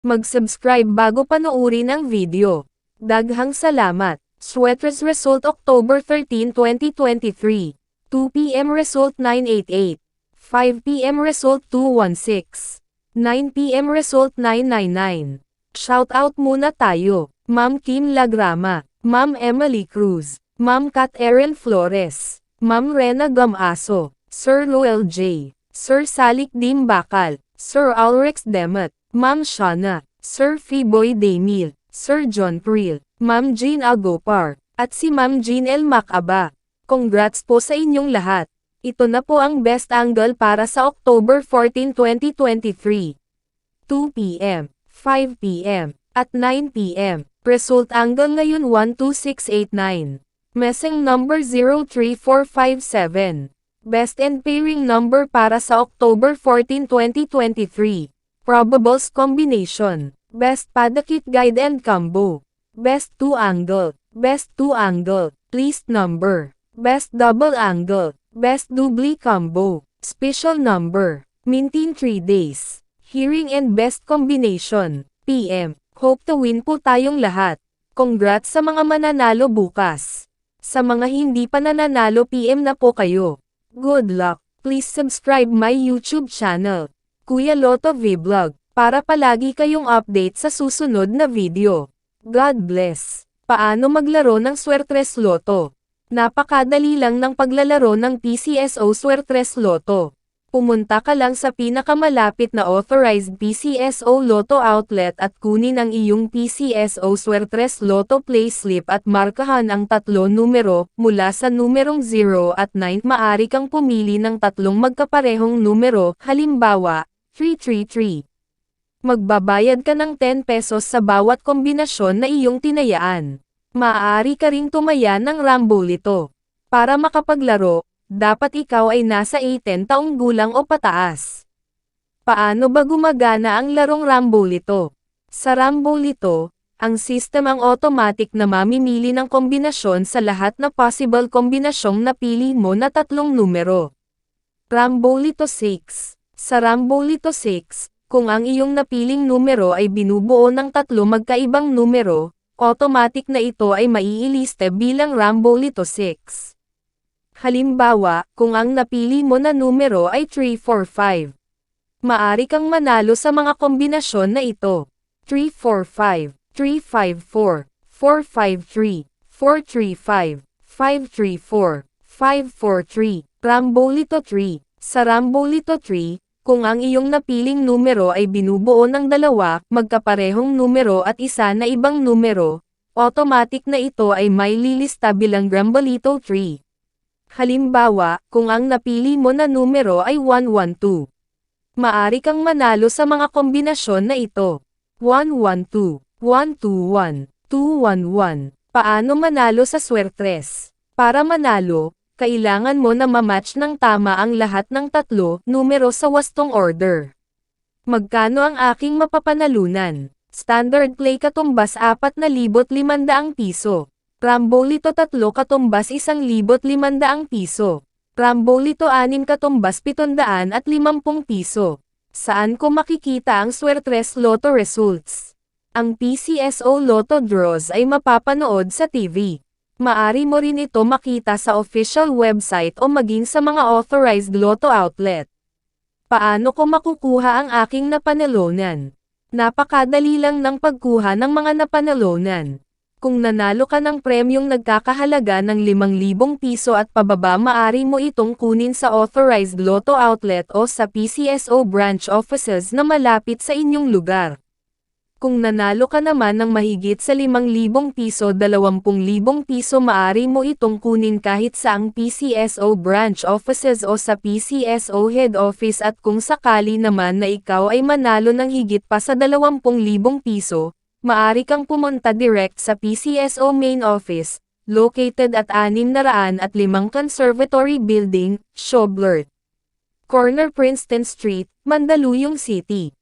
Mag-subscribe bago panoorin ang video. Daghang salamat. Sweatres result October 13, 2023. 2 p.m. result 988. 5 p.m. result 216. 9 p.m. result 999. Shoutout muna tayo. Ma'am Kim Lagrama, Ma'am Emily Cruz, Ma'am Kat Erin Flores, Ma'am Rena Gamaso, Sir Roel J, Sir Salik Dim Bakal, Sir Alrex Demet, Ma'am Shana, Sir Fiboy Demil, Sir John Priel, Ma'am Jean Agopar, at si Ma'am Jean L. Macaba. Congrats po sa inyong lahat. Ito na po ang best angle para sa October 14, 2023. 2 p.m., 5 p.m., at 9 p.m. Result angle ngayon 12689. Messing number 03457. Best and pairing number para sa October 14, 2023. Probables combination. Best Padakit Guide and Combo. Best 2 angle. Best 2 angle. Least number. Best double angle. Best doubly combo. Special number. Mintin 3 days. Hearing and best combination. PM. Hope to win po tayong lahat. Congrats sa mga mananalo bukas. Sa mga hindi pa nananalo PM na po kayo. Good luck. Please subscribe my YouTube channel, Kuya Lotto Vlog, para palagi kayong update sa susunod na video. God bless. Paano maglaro ng Sweatres Lotto? Napakadali lang ng paglalaro ng PCSO Sweatres Lotto. Pumunta ka lang sa pinakamalapit na authorized PCSO Lotto outlet at kunin ang iyong PCSO Sweatres Lotto payslip at markahan ang 3 numero, mula sa numerong 0 at 9. Maaari kang pumili ng 3 magkaparehong numero, halimbawa, 333. Magbabayad ka ng 10 pesos sa bawat kombinasyon na iyong tinayaan. Maaari ka ring tumaya ng Rambolito. Para makapaglaro, dapat ikaw ay nasa 18 taong gulang o pataas. Paano ba gumagana ang larong Rambolito? Sa Rambolito, ang system ang automatic na mamimili ng kombinasyon sa lahat na possible kombinasyong napili mo na 3 numero. Rambolito 6. Sa Rambolito 6, kung ang iyong napiling numero ay binubuo ng 3 magkaibang numero, automatic na ito ay maiiliste bilang Rambolito 6. Halimbawa, kung ang napili mo na numero ay 345. Maari kang manalo sa mga kombinasyon na ito. 345, 354, 453, 435, 534, 543, Rambolito 3. Sa Rambolito 3, kung ang iyong napiling numero ay binubuo ng 2 magkaparehong numero at isa na ibang numero, automatic na ito ay may lilista bilang Rambolito 3. Halimbawa, kung ang napili mo na numero ay 112. Maari kang manalo sa mga kombinasyon na ito. 112, 121, 211. Paano manalo sa Sweatres? Para manalo, kailangan mo na mamatch ng tama ang lahat ng 3 numero sa wastong order. Magkano ang aking mapapanalunan? Standard play katumbas 4,500 piso. Rambolito 3 katumbas 1,500 piso. Rambolito 6 katumbas 750 piso. Saan ko makikita ang Sweatres Lotto results? Ang PCSO Lotto draws ay mapapanood sa TV. Maari mo rin ito makita sa official website o maging sa mga authorized Lotto outlet. Paano ko makukuha ang aking napanalunan? Napakadali lang ng pagkuha ng mga napanalunan. Kung nanalo ka ng premyong nagkakahalaga ng 5,000 piso at pababa, maari mo itong kunin sa authorized Lotto outlet o sa PCSO branch offices na malapit sa inyong lugar. Kung nanalo ka naman ng mahigit sa 5,000 piso, 20,000 piso, maari mo itong kunin kahit sa ang PCSO branch offices o sa PCSO head office, at kung sakali naman na ikaw ay manalo ng higit pa sa 20,000 piso, maari kang pumunta direct sa PCSO main office, located at 605 Conservatory Building, Schoblert, Corner Princeton Street, Mandaluyong City.